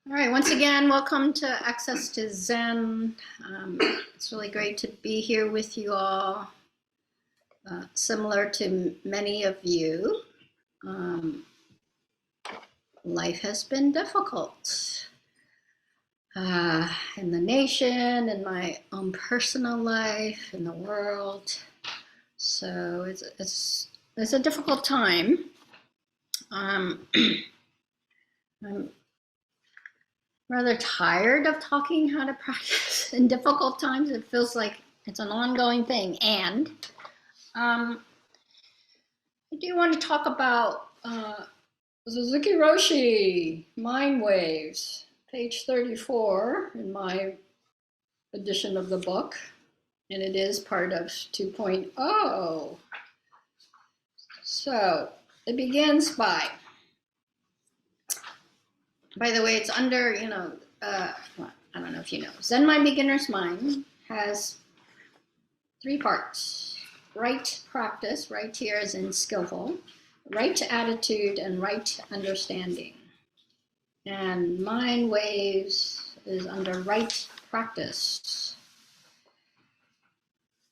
All right, once again, welcome to Access to Zen. It's really great to be here with you all. Similar to many of you, life has been difficult in the nation, in my own personal life, in the world. So it's a difficult time. I'm rather tired of talking how to practice in difficult times. It feels like it's an ongoing thing. And I do want to talk about Suzuki Roshi, Mind Waves, page 34 in my edition of the book. And it is part of 2.0. So it begins by the way, it's under, well, I don't know if you know, Zen Mind Beginner's Mind has 3 parts. Right practice, right here as in skillful, right attitude, and right understanding. And Mind Waves is under right practice.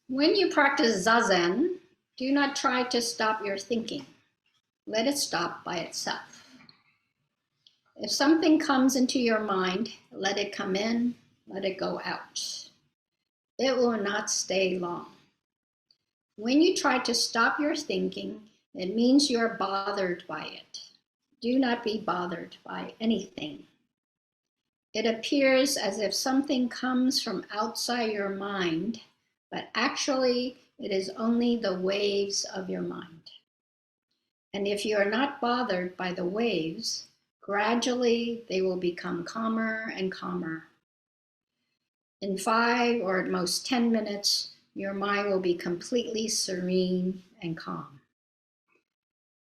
When you practice Zazen, do not try to stop your thinking. Let it stop by itself. If something comes into your mind, let it come in, let it go out. It will not stay long. When you try to stop your thinking, it means you're bothered by it. Do not be bothered by anything. It appears as if something comes from outside your mind, but actually it is only the waves of your mind. And if you are not bothered by the waves, gradually, they will become calmer and calmer. In 5 or at most 10 minutes, your mind will be completely serene and calm.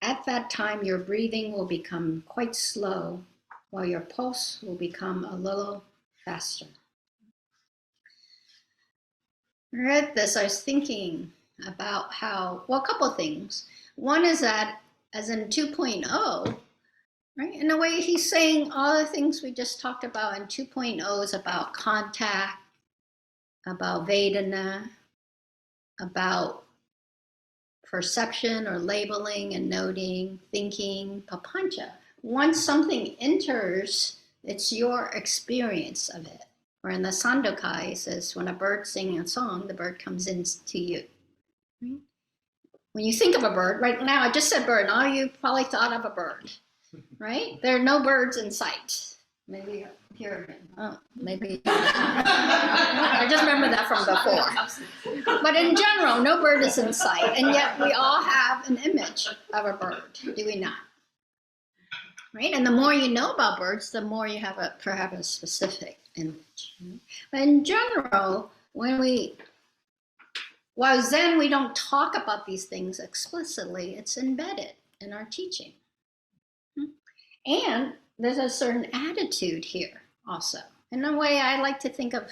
At that time, your breathing will become quite slow, while your pulse will become a little faster. I read this, I was thinking about how, well, a couple of things. One is that, as in 2.0, right? In a way, he's saying all the things we just talked about in 2.0 is about contact, about Vedana, about perception or labeling and noting, thinking, papancha. Once something enters, it's your experience of it. Or in the Sandokai, it says, when a bird sings a song, the bird comes into you. Right? When you think of a bird, right now, I just said bird, and all you probably thought of a bird. Right? There are no birds in sight. Maybe here again. Oh, maybe. I just remember that from before. But in general, no bird is in sight. And yet we all have an image of a bird, do we not? Right? And the more you know about birds, the more you have perhaps a specific image. But in general, while Zen, we don't talk about these things explicitly, it's embedded in our teaching. And there's a certain attitude here also. In a way, I like to think of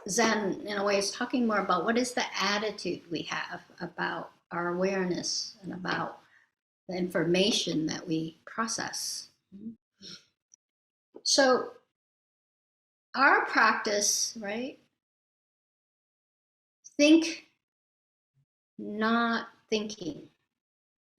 Zen in a way as talking more about what is the attitude we have about our awareness and about the information that we process. So our practice, right? Think, not thinking.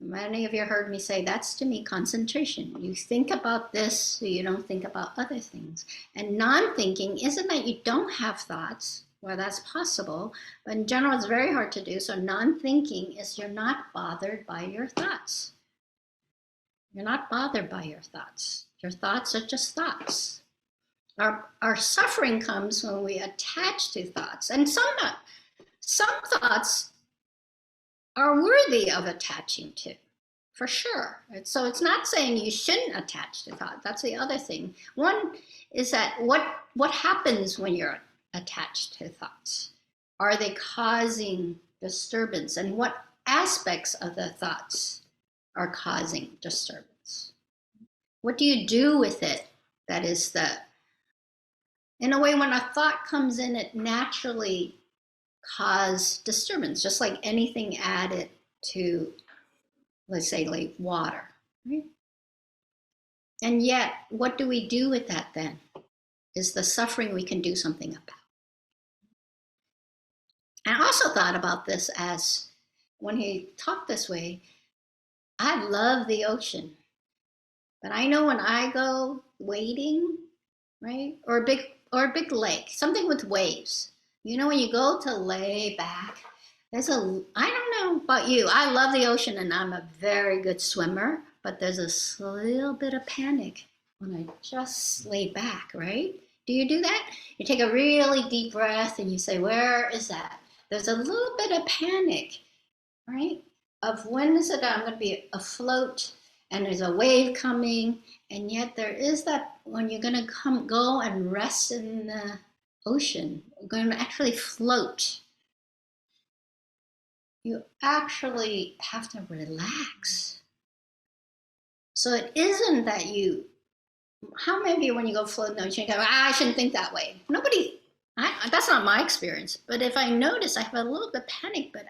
Many of you heard me say, that's to me concentration. You think about this so you don't think about other things. And non-thinking isn't that you don't have thoughts, well, that's possible, but in general, it's very hard to do. So non-thinking is you're not bothered by your thoughts. You're not bothered by your thoughts. Your thoughts are just thoughts. Our suffering comes when we attach to thoughts. And some thoughts are worthy of attaching to, for sure. So it's not saying you shouldn't attach to thought. That's the other thing. One is that what happens when you're attached to thoughts? Are they causing disturbance? And what aspects of the thoughts are causing disturbance? What do you do with it? That is in a way, when a thought comes in, it naturally cause disturbance, just like anything added to, let's say, like water. Right? And yet, what do we do with that then? Is the suffering we can do something about. I also thought about this as, when he talked this way, I love the ocean. But I know when I go wading, right, or a big lake, something with waves. You know, when you go to lay back, I don't know about you, I love the ocean and I'm a very good swimmer, but there's a little bit of panic when I just lay back, right? Do you do that? You take a really deep breath and you say, where is that? There's a little bit of panic, right? Of when is it I'm going to be afloat and there's a wave coming, and yet there is that when you're going to go and rest in the ocean, you're going to actually float. You actually have to relax. So it isn't that how many of you, when you go float in the ocean, you go, I shouldn't think that way. Nobody, that's not my experience. But if I notice I have a little bit of panic, but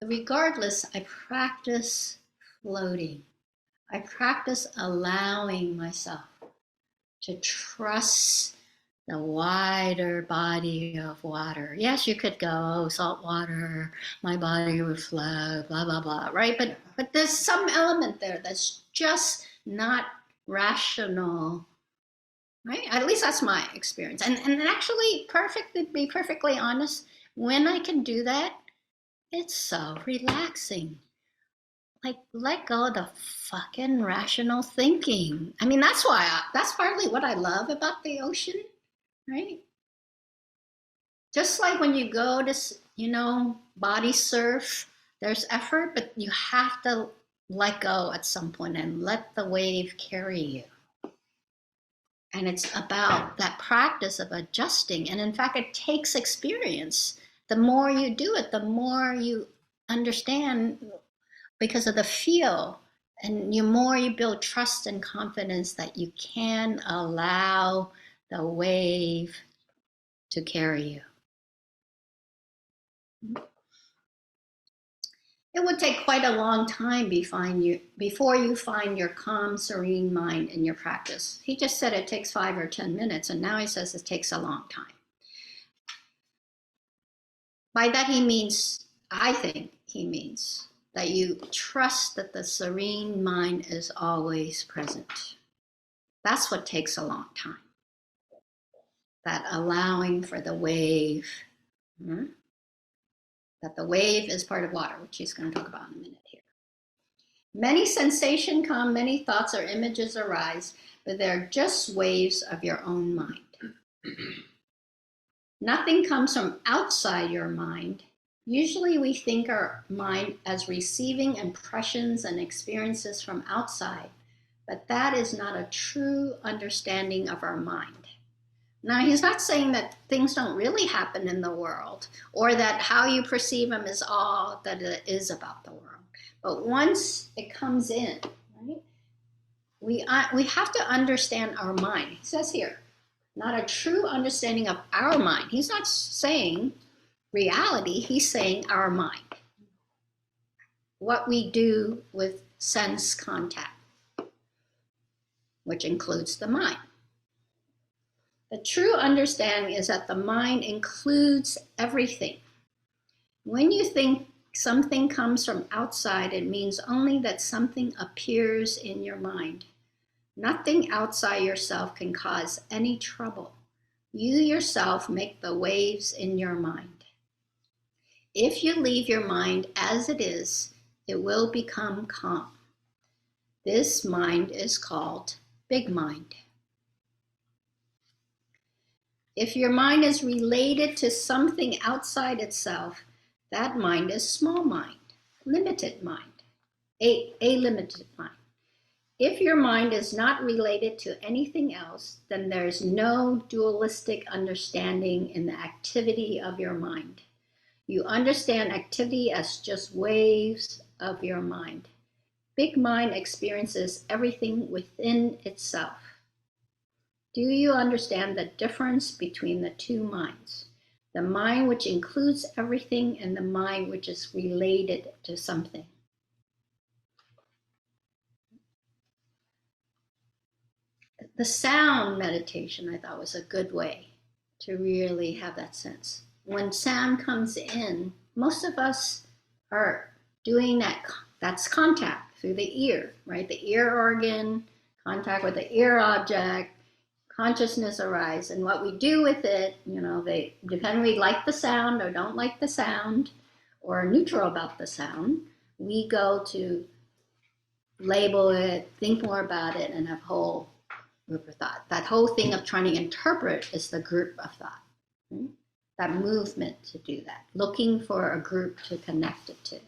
regardless, I practice floating. I practice allowing myself to trust the wider body of water. Yes, you could go, salt water, my body would float, blah, blah, blah, right? But there's some element there that's just not rational, right? At least that's my experience. And actually, be perfectly honest, when I can do that, it's so relaxing. Like, let go of the fucking rational thinking. I mean, that's partly what I love about the ocean, right? Just like when you go to, body surf, there's effort, but you have to let go at some point and let the wave carry you. And it's about that practice of adjusting. And in fact, it takes experience. The more you do it, the more you understand, because of the feel, and the more you build trust and confidence that you can allow the wave to carry you. It would take quite a long time before you find your calm, serene mind in your practice. He just said it takes 5 or 10 minutes, and now he says it takes a long time. By that I think he means that you trust that the serene mind is always present. That's what takes a long time. That allowing for the wave, that the wave is part of water, which he's going to talk about in a minute here. Many sensations come, many thoughts or images arise, but they're just waves of your own mind. Nothing comes from outside your mind. Usually we think our mind as receiving impressions and experiences from outside, but that is not a true understanding of our mind. Now, he's not saying that things don't really happen in the world, or that how you perceive them is all that it is about the world. But once it comes in, right, we have to understand our mind. He says here, not a true understanding of our mind. He's not saying reality, he's saying our mind. What we do with sense contact, which includes the mind. The true understanding is that the mind includes everything. When you think something comes from outside, it means only that something appears in your mind. Nothing outside yourself can cause any trouble. You yourself make the waves in your mind. If you leave your mind as it is, it will become calm. This mind is called big mind. If your mind is related to something outside itself, that mind is small mind, limited mind, a limited mind. If your mind is not related to anything else, then there's no dualistic understanding in the activity of your mind. You understand activity as just waves of your mind. Big mind experiences everything within itself. Do you understand the difference between the two minds? The mind which includes everything and the mind which is related to something. the sound meditation, I thought, was a good way to really have that sense. When sound comes in, most of us are doing that. That's contact through the ear, right? The ear organ, contact with the ear object, consciousness arise. And what we do with it, they depend, we like the sound or don't like the sound or are neutral about the sound. We go to label it, think more about it, and have a whole group of thought. That whole thing of trying to interpret is the group of thought. Right? That movement to do that, looking for a group to connect it to.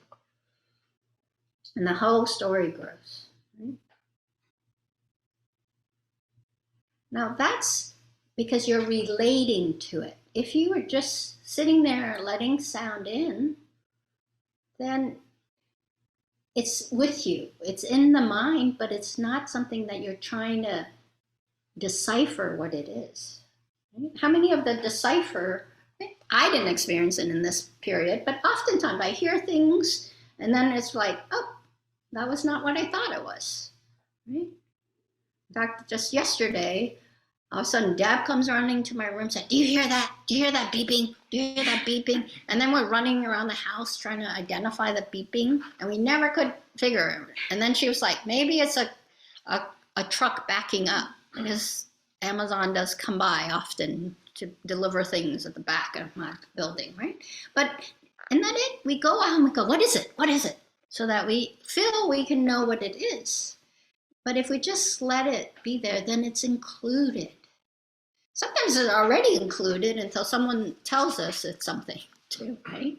And the whole story grows. Right? Now that's because you're relating to it. If you were just sitting there letting sound in, then it's with you. It's in the mind, but it's not something that you're trying to decipher what it is. Right? How many of the decipher, I didn't experience it in this period, but oftentimes I hear things and then it's like, oh, that was not what I thought it was. Right? In fact, just yesterday, all of a sudden Deb comes running to my room and said, do you hear that? Do you hear that beeping? Do you hear that beeping? And then we're running around the house trying to identify the beeping, and we never could figure it. And then she was like, maybe it's a truck backing up, because Amazon does come by often to deliver things at the back of my building, right? But, and then we go out and we go, what is it? What is it? So that we feel we can know what it is. But if we just let it be there, then it's included. Sometimes it's already included until someone tells us it's something too, right?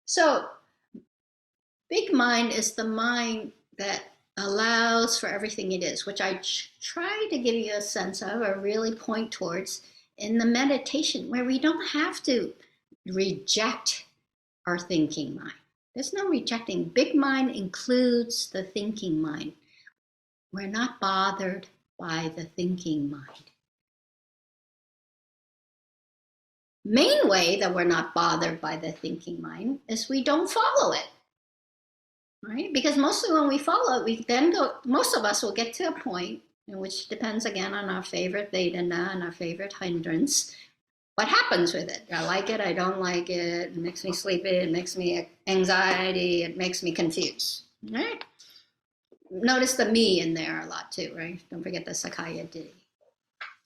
So big mind is the mind that allows for everything it is, which I try to give you a sense of or really point towards in the meditation, where we don't have to reject our thinking mind. There's no rejecting. Big mind includes the thinking mind. We're not bothered by the thinking mind. Main way that we're not bothered by the thinking mind is we don't follow it, right? Because mostly when we follow it, we then go, most of us will get to a point, in which depends again on our favorite Vedana and our favorite hindrance. What happens with it? I like it, I don't like it, it makes me sleepy, it makes me anxiety, it makes me confused, right? Notice the me in there a lot too, right? Don't forget the Sakaya Ditthi.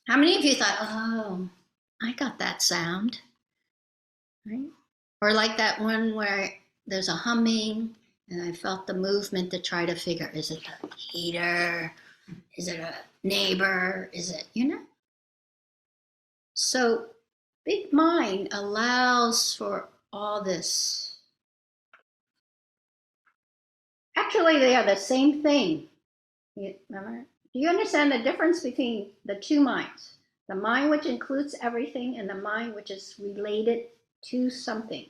How many of you thought, oh, I got that sound, right? Or like that one where there's a humming and I felt the movement to try to figure, is it a heater? Is it a neighbor? Is it, So big mind allows for all this. Actually, they are the same thing. Remember? Do you understand the difference between the two minds? The mind which includes everything and the mind which is related to something.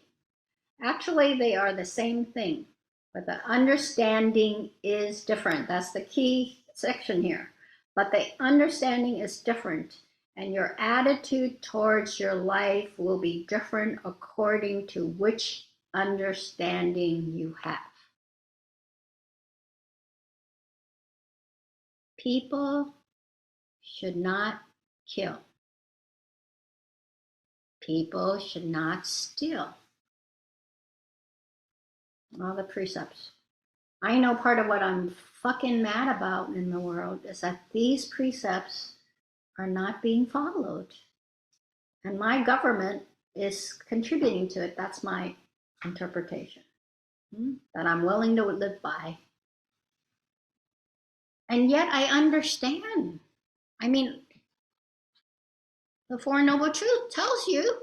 Actually, they are the same thing, but the understanding is different. That's the key section here. But the understanding is different, and your attitude towards your life will be different according to which understanding you have. People should not kill. People should not steal. All the precepts. I know part of what I'm fucking mad about in the world is that these precepts are not being followed. And my government is contributing to it. That's my interpretation. That I'm willing to live by. And yet I understand. I mean, the Four Noble Truths tells you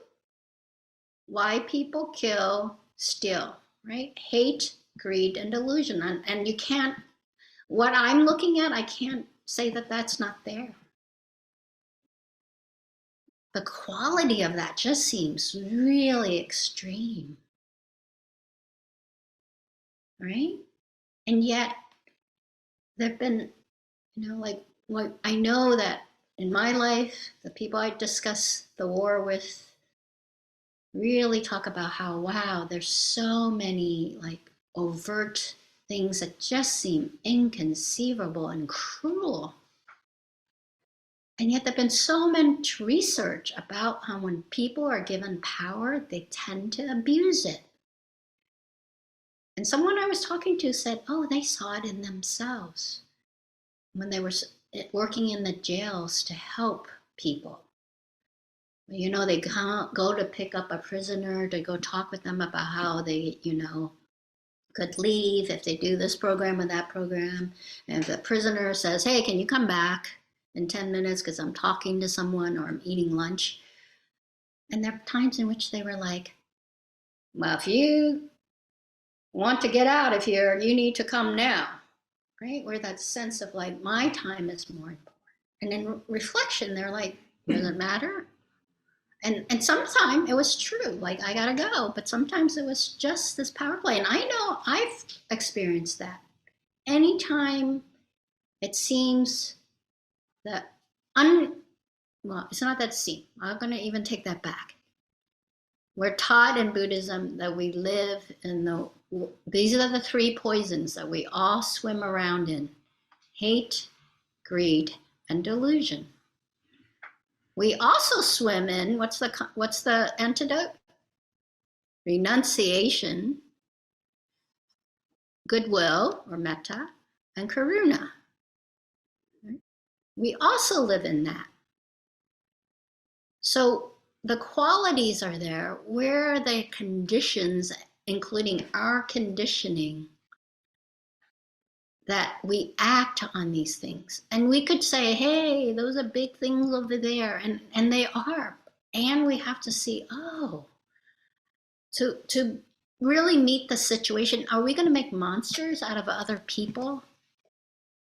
why people kill, steal, right? Hate, greed, and delusion. And you can't, what I'm looking at, I can't say that that's not there. The quality of that just seems really extreme, right? And yet, there've been, like what I know that in my life, the people I discuss the war with really talk about how, wow, there's so many like overt things that just seem inconceivable and cruel. And yet there's been so much research about how when people are given power, they tend to abuse it. And someone I was talking to said, oh, they saw it in themselves when they were working in the jails to help people. You know, they go to pick up a prisoner, to go talk with them about how they, could leave if they do this program or that program. And if the prisoner says, hey, can you come back in 10 minutes because I'm talking to someone or I'm eating lunch? And there are times in which they were like, well, if you want to get out of here, you need to come now, right? Where that sense of like, my time is more important. And in reflection, they're like, does it matter? And sometimes it was true, like I gotta go, but sometimes it was just this power play. And I know I've experienced that. Anytime it seems that, well, it's not that it seems, I'm gonna even take that back. We're taught in Buddhism that we live in these are the three poisons that we all swim around in: hate, greed, and delusion. We also swim in, what's the antidote? Renunciation, goodwill or metta, and karuna. We also live in that. So the qualities are there. Where are the conditions, including our conditioning, that we act on these things? And we could say, hey, those are big things over there, and they are. And we have to see, oh, to really meet the situation, are we going to make monsters out of other people?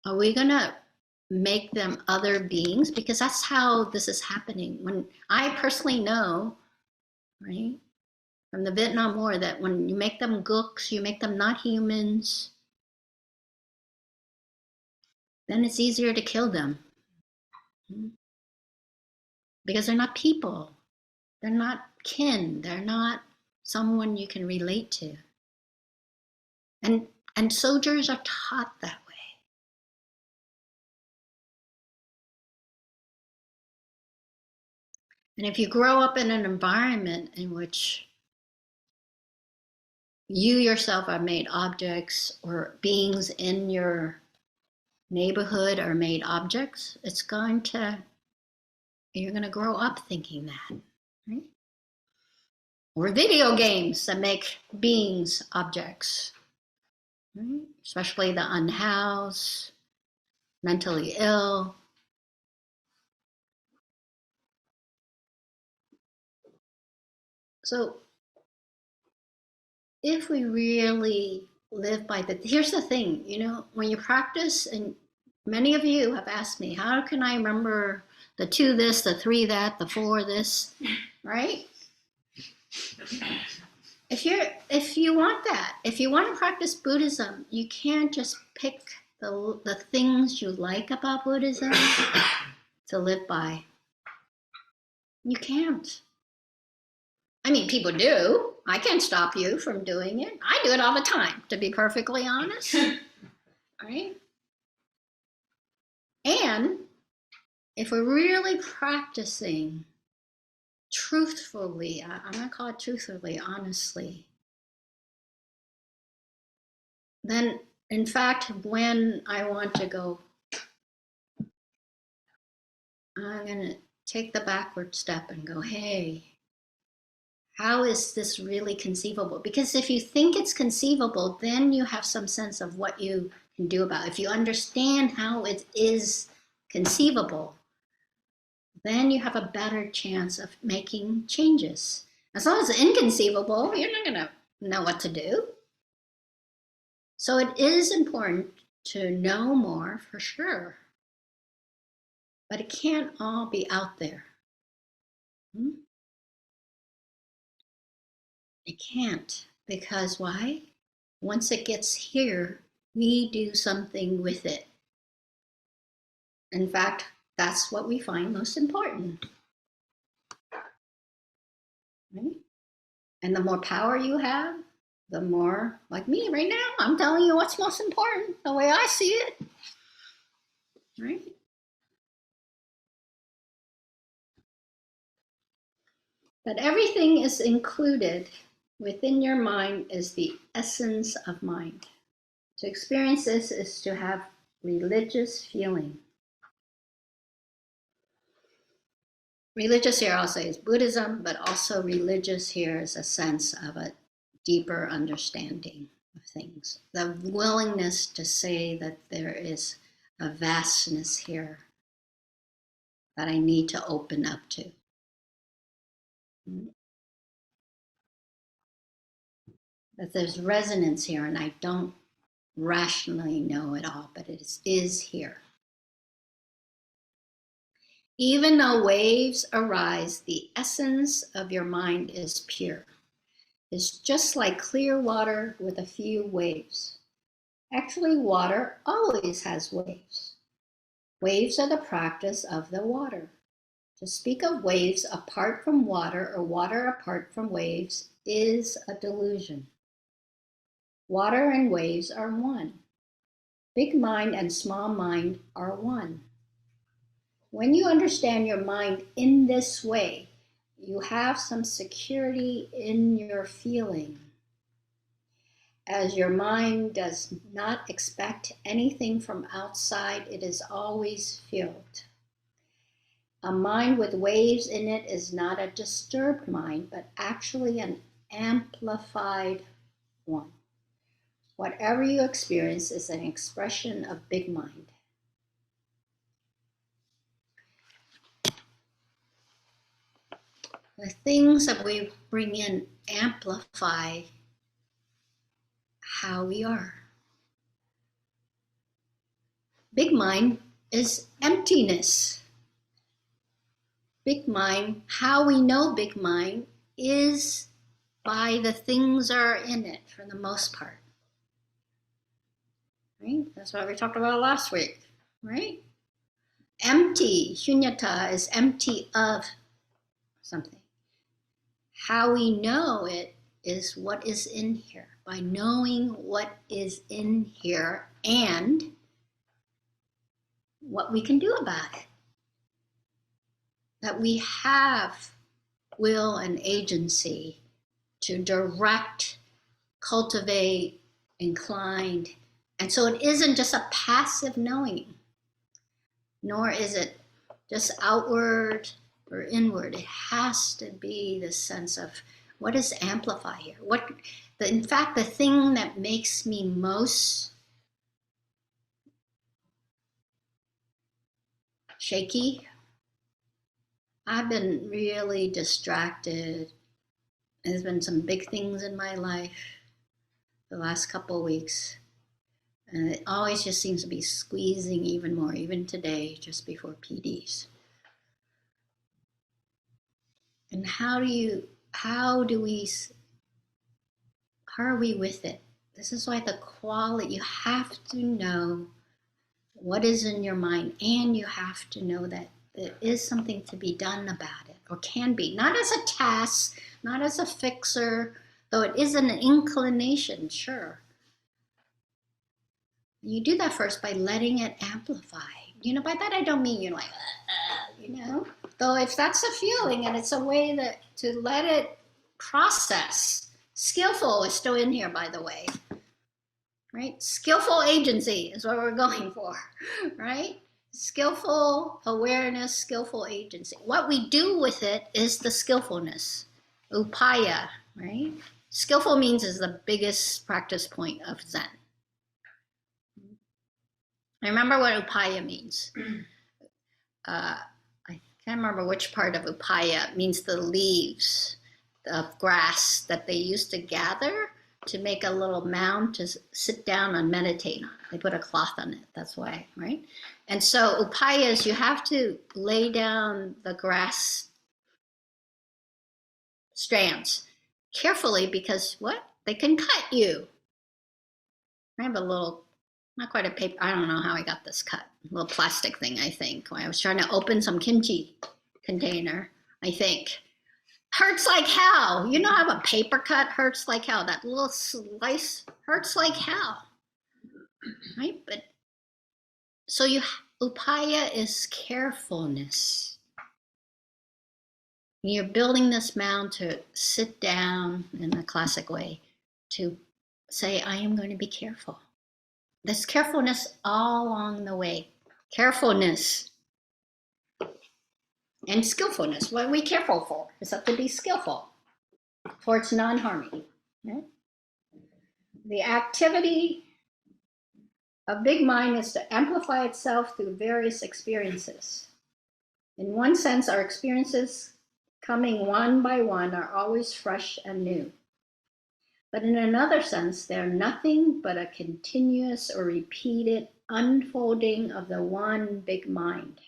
Are we going to make them other beings? Because that's how this is happening. When I personally know, right, from the Vietnam War, that when you make them gooks, you make them not humans, then it's easier to kill them. Because they're not people. They're not kin. They're not someone you can relate to. And soldiers are taught that way. And if you grow up in an environment in which you yourself are made objects, or beings in your neighborhood are made objects, you're going to grow up thinking that, right? Or video games that make beings objects, right? Especially the unhoused, mentally ill. So if we really live by here's the thing, when you practice, and many of you have asked me, how can I remember the 2 this, the 3 that, the 4 this, right? If you want that, if you want to practice Buddhism, you can't just pick the things you like about Buddhism to live by. You can't. I mean, people do. I can't stop you from doing it. I do it all the time, to be perfectly honest. Right? And if we're really practicing truthfully, I'm going to call it truthfully, honestly, then, in fact, when I want to go, I'm going to take the backward step and go, hey, how is this really conceivable? Because if you think it's conceivable, then you have some sense of what you can do about it. If you understand how it is conceivable, then you have a better chance of making changes. As long as it's inconceivable, you're not going to know what to do. So it is important to know more, for sure. But it can't all be out there. It can't. Because why? Once it gets here, we do something with it. In fact, that's what we find most important. Right? And the more power you have, the more, like me right now, I'm telling you what's most important, the way I see it. Right? That everything is included within your mind is the essence of mind. To experience this is to have religious feeling. Religious here also is Buddhism, but also religious here is a sense of a deeper understanding of things. The willingness to say that there is a vastness here that I need to open up to. That there's resonance here and I don't rationally know it all, but it is here. Even though waves arise, the essence of your mind is pure. It's just like clear water with a few waves. Actually, water always has waves. Waves are the practice of the water. To speak of waves apart from water or water apart from waves is a delusion. Water and waves are one. Big mind and small mind are one. When you understand your mind in this way, you have some security in your feeling. As your mind does not expect anything from outside, it is always filled. A mind with waves in it is not a disturbed mind, but actually an amplified one. Whatever you experience is an expression of big mind. The things that we bring in amplify how we are. Big mind is emptiness. Big mind, how we know big mind is by the things are in it for the most part. Right? That's what we talked about last week, right? Empty, shunyata is empty of something. How we know it is what is in here. By knowing what is in here and what we can do about it. That we have will and agency to direct, cultivate, incline. And so it isn't just a passive knowing, nor is it just outward or inward. It has to be the sense of what is amplify here. In fact, the thing that makes me most shaky, I've been really distracted. There's been some big things in my life the last couple of weeks. And it always just seems to be squeezing even more, even today, just before PDs. And how are we with it? This is why the quality, you have to know what is in your mind, and you have to know that there is something to be done about it, or can be, not as a task, not as a fixer, though it is an inclination, sure. You do that first by letting it amplify. By that I don't mean you're like, Though if that's a feeling and it's a way to let it process. Skillful is still in here, by the way. Right? Skillful agency is what we're going for, right? Skillful awareness, skillful agency. What we do with it is the skillfulness, upaya, right? Skillful means is the biggest practice point of Zen. I remember what upaya means. I can't remember which part of upaya. It means the leaves of grass that they used to gather to make a little mound to sit down and meditate on. They put a cloth on it, that's why, right? And so upaya is you have to lay down the grass strands carefully because what? They can cut you. I have a little, not quite a paper, I don't know how I got this cut. A little plastic thing, I think. When I was trying to open some kimchi container, I think. Hurts like hell. You know how a paper cut hurts like hell? That little slice hurts like hell. Right? But so upaya is carefulness. You're building this mound to sit down in a classic way, to say, I am going to be careful. There's carefulness all along the way. Carefulness and skillfulness. What are we careful for? It's up to be skillful towards non-harming. Right? The activity of big mind is to amplify itself through various experiences. In one sense, our experiences coming one by one are always fresh and new. But in another sense, they're nothing but a continuous or repeated unfolding of the one big mind.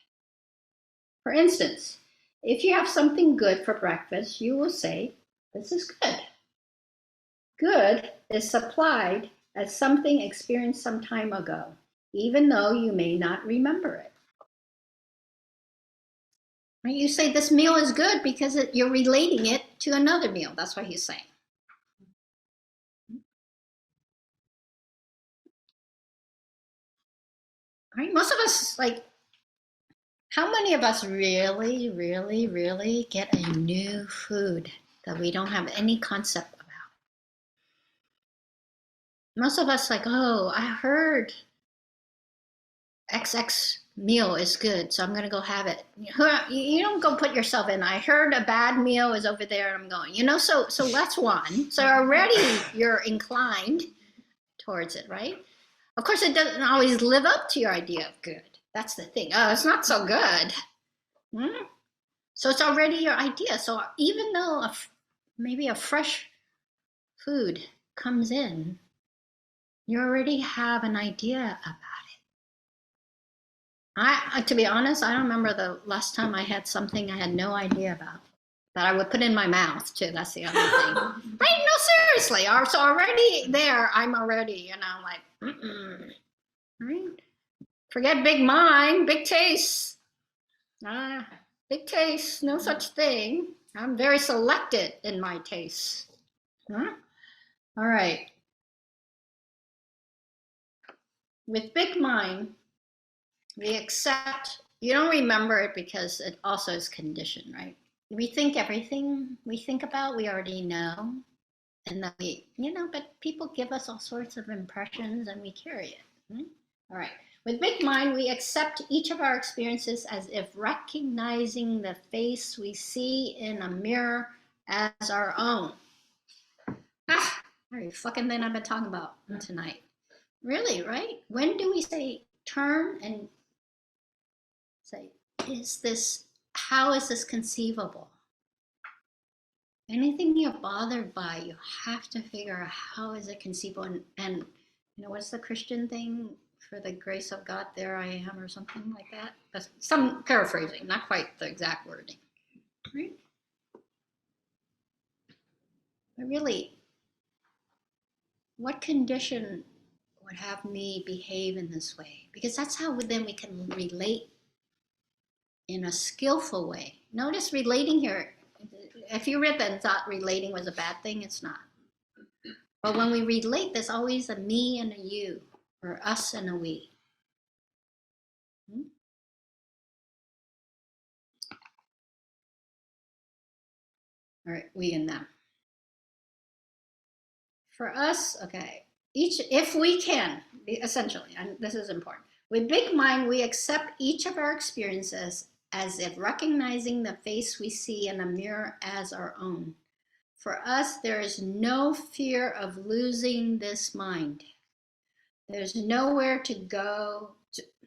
For instance, if you have something good for breakfast, you will say, this is good. Good is supplied as something experienced some time ago, even though you may not remember it. Right? You say this meal is good because you're relating it to another meal. That's what he's saying. Right? Most of us, like, how many of us really, really, really get a new food that we don't have any concept about? Most of us, like, oh, I heard XX meal is good, so I'm going to go have it. You don't go put yourself in, I heard a bad meal is over there and I'm going, so that's one. So already you're inclined towards it, right? Of course, it doesn't always live up to your idea of good. That's the thing. Oh, it's not so good. So it's already your idea. So even though maybe a fresh food comes in, you already have an idea about it. To be honest, I don't remember the last time I had something I had no idea about that I would put in my mouth too. That's the other thing. Right? No, seriously. So already there, I'm already, like, right? Forget big mind, big taste. Big taste, no such thing. I'm very selected in my taste. All right. With big mind, we accept, you don't remember it because it also is conditioned, right? We think everything we think about, we already know. And that but people give us all sorts of impressions and we carry it. Right? All right. With big mind, we accept each of our experiences as if recognizing the face we see in a mirror as our own. Very fucking thing I've been talking about tonight. Really, right? When do we say turn and say, how is this conceivable? Anything you're bothered by, you have to figure out how is it conceivable. And what's the Christian thing? For the grace of God, there I am, or something like that. That's some paraphrasing, not quite the exact wording. Right? But really, what condition would have me behave in this way? Because that's how then we can relate in a skillful way. Notice relating here. If you read that and thought relating was a bad thing, it's not. But when we relate, there's always a me and a you, or us and a we. All right, we and them. For us, okay, if we can, essentially, and this is important, with big mind, we accept each of our experiences as if recognizing the face we see in a mirror as our own. For us, there is no fear of losing this mind. There's nowhere to go,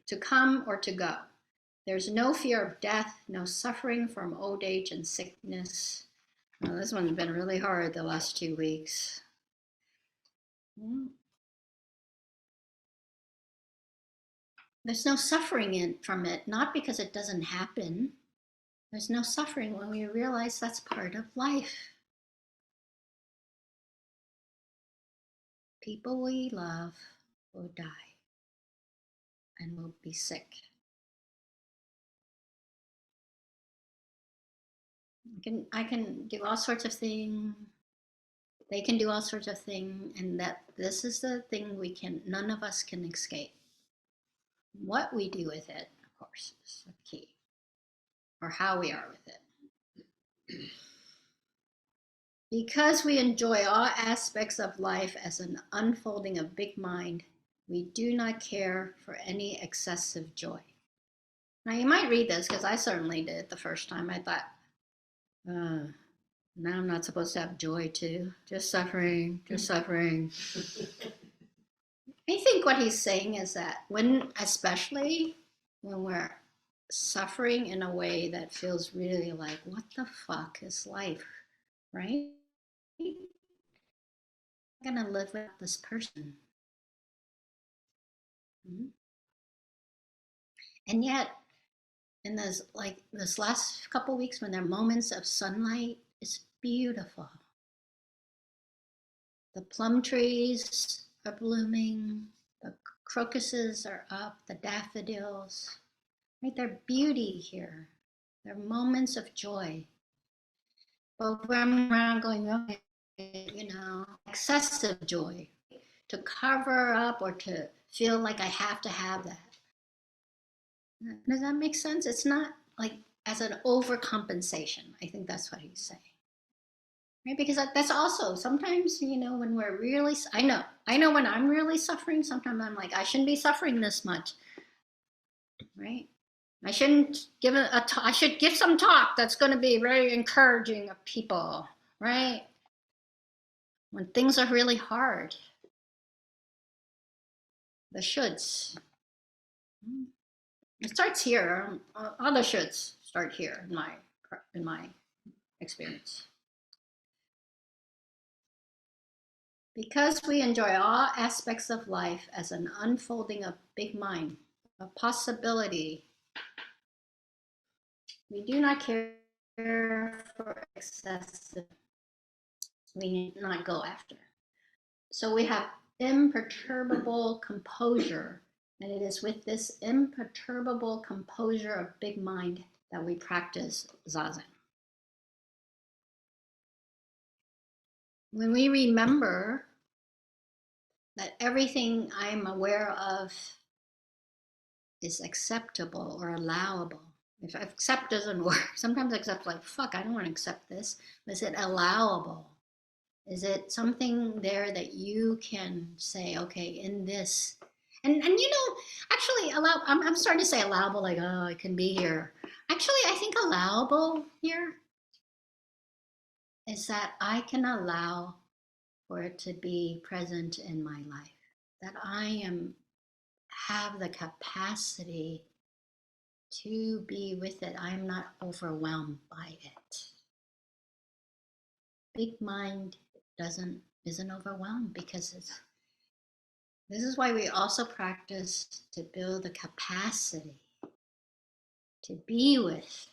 to come or to go. There's no fear of death, no suffering from old age and sickness. Well, this one's been really hard the last 2 weeks. There's no suffering from it, not because it doesn't happen. There's no suffering when we realize that's part of life. People we love will die and will be sick. I can do all sorts of things. They can do all sorts of things, and that this is the thing none of us can escape. What we do with it, of course, is the key, or how we are with it. Because we enjoy all aspects of life as an unfolding of big mind, we do not care for any excessive joy. Now you might read this, because I certainly did the first time. I thought, now I'm not supposed to have joy too. Just suffering, just suffering. I think what he's saying is that especially when we're suffering in a way that feels really like, what the fuck is life, right? I'm gonna live with this person. And yet, in this last couple weeks, when there are moments of sunlight, it's beautiful. The plum trees are blooming, the crocuses are up, the daffodils, right? There's beauty here. There are moments of joy. But we're around going, excessive joy, to cover up or to feel like I have to have that. Does that make sense? It's not like as an overcompensation. I think that's what he's saying. Right? Because that's also sometimes, when we're really, I know when I'm really suffering, sometimes I'm like, I shouldn't be suffering this much. Right? I shouldn't give I should give some talk that's going to be very encouraging of people, right? When things are really hard. The shoulds. It starts here. All the shoulds start here in my experience. Because we enjoy all aspects of life as an unfolding of big mind, a possibility, we do not care for excessive, we need not go after. So we have imperturbable composure, and it is with this imperturbable composure of big mind that we practice Zazen. When we remember that everything I'm aware of is acceptable or allowable. If accept doesn't work, sometimes accept like, fuck, I don't want to accept this. Is it allowable? Is it something there that you can say, okay, in this, and actually I'm starting to say allowable, like, oh, it can be here. Actually, I think allowable here is that I can allow for it to be present in my life, that I have the capacity to be with it. I'm not overwhelmed by it. Big mind isn't overwhelmed, because this is why we also practice to build the capacity to be with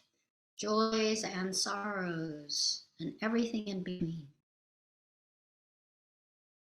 joys and sorrows and everything in between.